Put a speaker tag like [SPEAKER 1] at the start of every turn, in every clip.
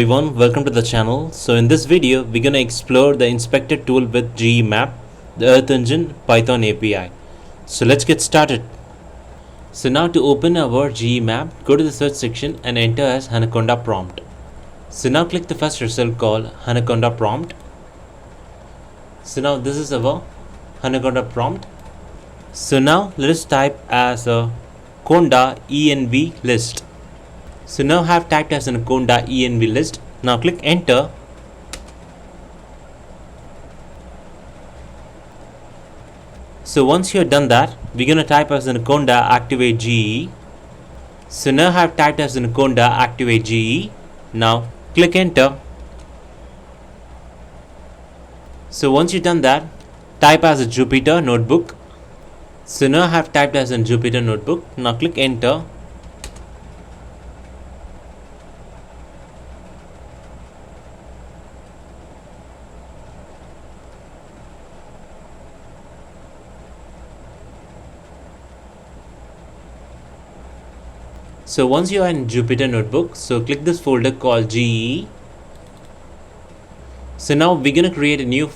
[SPEAKER 1] Everyone, welcome to the channel. So in this video we're going to explore the inspector tool with Geemap, the Earth Engine Python API. So let's get started. So now to open our Geemap, go to the search section and enter as Anaconda prompt. So now click the first result called Anaconda prompt. So now this is our Anaconda prompt. So now let us type as a Conda env list. So now I have typed as an Conda env list. Now click enter. So once you have done that, we're going to type as an Conda activate GE. So now I have typed as an Conda activate GE. Now click enter. So once you've done that, type as a Jupyter notebook. So now I have typed as a Jupyter notebook. Now click enter. So once you are in Jupyter notebook, so click this folder called GE. So now we're going to create a new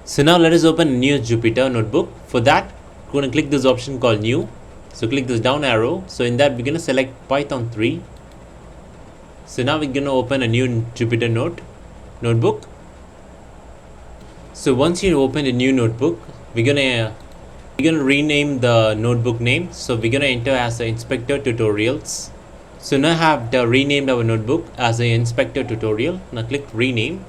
[SPEAKER 1] so now let us open a new Jupyter notebook. For that, we're going to click this option called new. So click this down arrow. So in that we're going to select Python 3. So now we're going to open a new Jupyter notebook. So once you open a new notebook, we're going to rename the notebook name. So we're going to enter as the inspector tutorials. So now I have renamed our notebook as the inspector tutorial. Now click rename.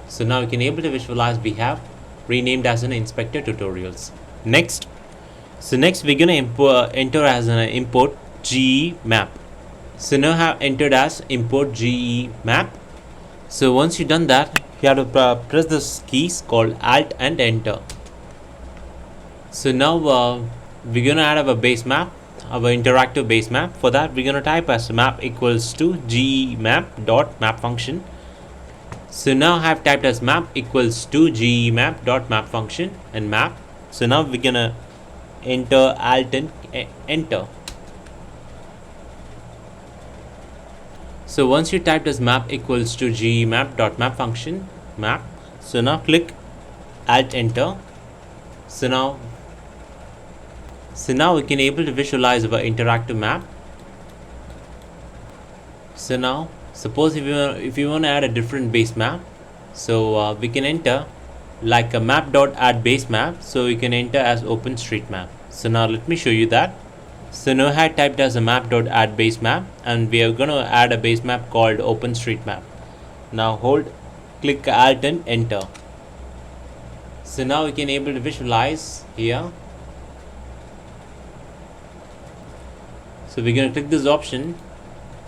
[SPEAKER 1] So now you can able to visualize we have renamed as an inspector tutorials. Next we're going to enter as an import Geemap. So now I have entered as import Geemap. So once you've done that, you have to press this keys called Alt and Enter. So now we're going to add our base map, our interactive base map. For that, we're going to type as map equals to geemap.map function. So now I have typed as map equals to geemap.map function and map. So now we're going to enter Alt and Enter. So once you typed as map equals to geemap.map function map, so now click Alt Enter. So now we can able to visualize our interactive map. So now suppose if you want to add a different base map, so we can enter like a map.add base map. So we can enter as OpenStreetMap. So now let me show you that. So now I had typed as a map.add base map, and we are going to add a base map called OpenStreetMap. Now click Alt and Enter. So now we can able to visualize here. So we're going to click this option,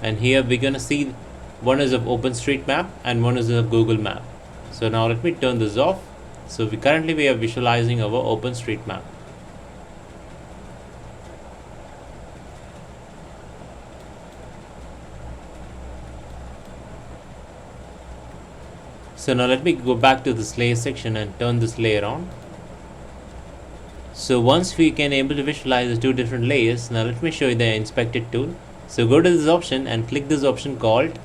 [SPEAKER 1] and here we're going to see one is of OpenStreetMap and one is of Google Map. So now let me turn this off. So we are visualizing our OpenStreetMap. So now let me go back to this layer section and turn this layer on. So once we can able to visualize the two different layers, now let me show you the inspector tool. So go to this option and click this option called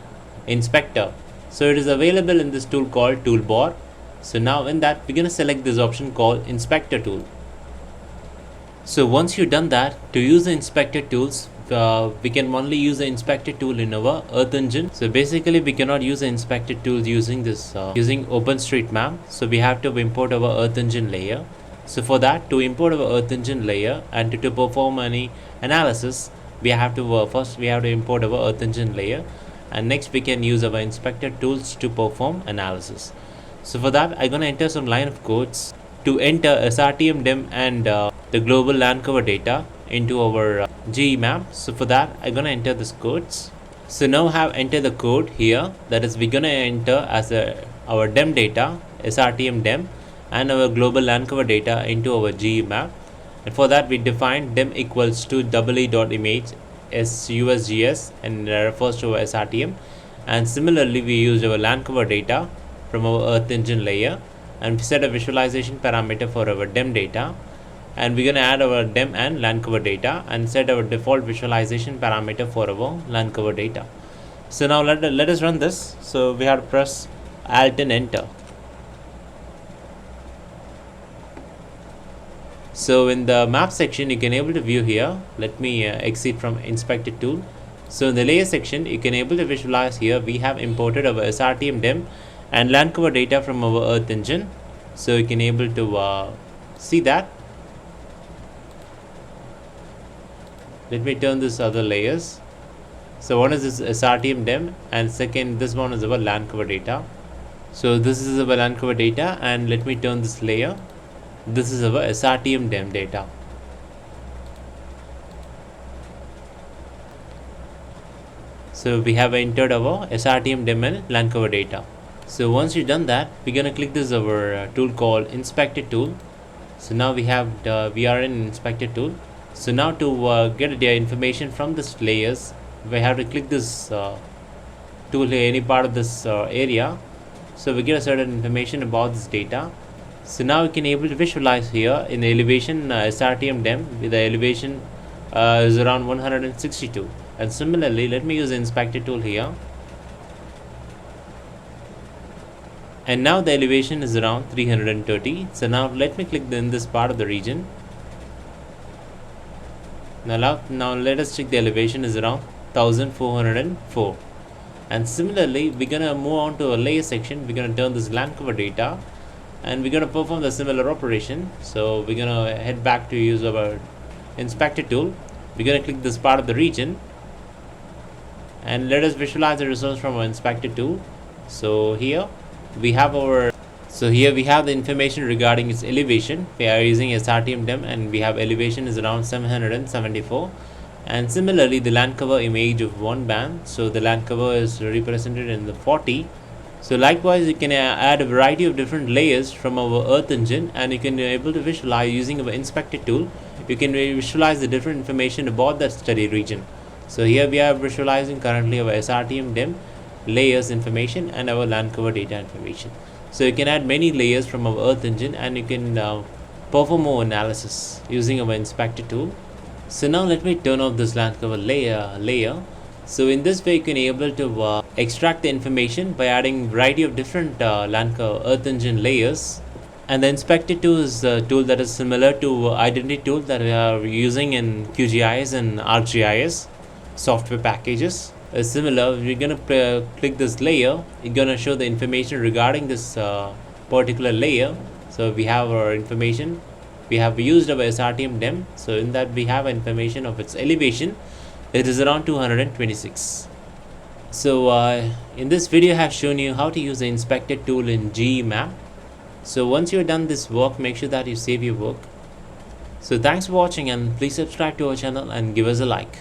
[SPEAKER 1] inspector. So it is available in this tool called toolbar. So now in that we're going to select this option called inspector tool. So once you've done that, to use the inspector tools, we can only use the inspector tool in our Earth Engine. So basically we cannot use the inspector tool using this using OpenStreetMap. So we have to import our Earth Engine layer. So for that, to import our Earth Engine layer and to perform any analysis, we have to first import our Earth Engine layer, and next we can use our inspector tools to perform analysis. So for that, I'm gonna enter some line of codes to enter SRTM dem and the global land cover data into our Geemap. So for that, I'm gonna enter these codes. So now I have entered the code here. That is, we're gonna enter as our dem data, SRTM dem, and our global land cover data into our Geemap. And for that, we define dem equals to EE.image as USGS and refers to our SRTM. And similarly, we use our land cover data from our Earth Engine layer and set a visualization parameter for our dem data, and we're going to add our dem and land cover data and set our default visualization parameter for our land cover data. So now let us run this. So we have to press Alt and Enter. So in the map section, you can able to view here. Let me exit from inspector tool. So in the layer section, you can able to visualize here. We have imported our SRTM DEM and land cover data from our Earth engine. So you can able to see that. Let me turn this other layers. So one is this SRTM DEM and second this one is our land cover data. So this is our land cover data and let me turn this layer. This is our SRTM DEM data. So we have entered our SRTM DEM and land cover data. So once you've done that, we're gonna click this our tool called Inspector tool. So now we are in Inspector tool. So now to get the information from this layers, we have to click this tool here, any part of this area. So we get a certain information about this data. So now we can able to visualize here in the elevation SRTM DEM with the elevation is around 162. And similarly, let me use the Inspector tool here. And now the elevation is around 330. So now let me click in this part of the region. Now let us check the elevation is around 1404. And similarly, we're gonna move on to a layer section. We're gonna turn this land cover data and we're gonna perform the similar operation. So we're gonna head back to use our Inspector tool. We're gonna click this part of the region and let us visualize the results from our Inspector tool. So here we have the information regarding its elevation. We are using SRTM DEM and we have elevation is around 774. And similarly, the land cover image of one band. So the land cover is represented in the 40. So likewise, you can add a variety of different layers from our Earth engine and you can be able to visualize using our Inspector tool. You can visualize the different information about that study region. So here we are visualizing currently our SRTM DEM layers information and our land cover data information. So you can add many layers from our Earth engine and you can perform more analysis using our Inspector tool. So now let me turn off this land cover layer. So in this way you can able to extract the information by adding variety of different land cover Earth engine layers. And the Inspector tool is a tool that is similar to identity tool that we are using in QGIS and ArcGIS software packages. Similar, we're gonna click this layer. It's gonna show the information regarding this particular layer. So we have our information. We have used our SRTM DEM. So in that we have information of its elevation. It is around 226. So in this video I have shown you how to use the Inspector tool in Geemap. So once you have done this work, make sure that you save your work. So thanks for watching and please subscribe to our channel and give us a like.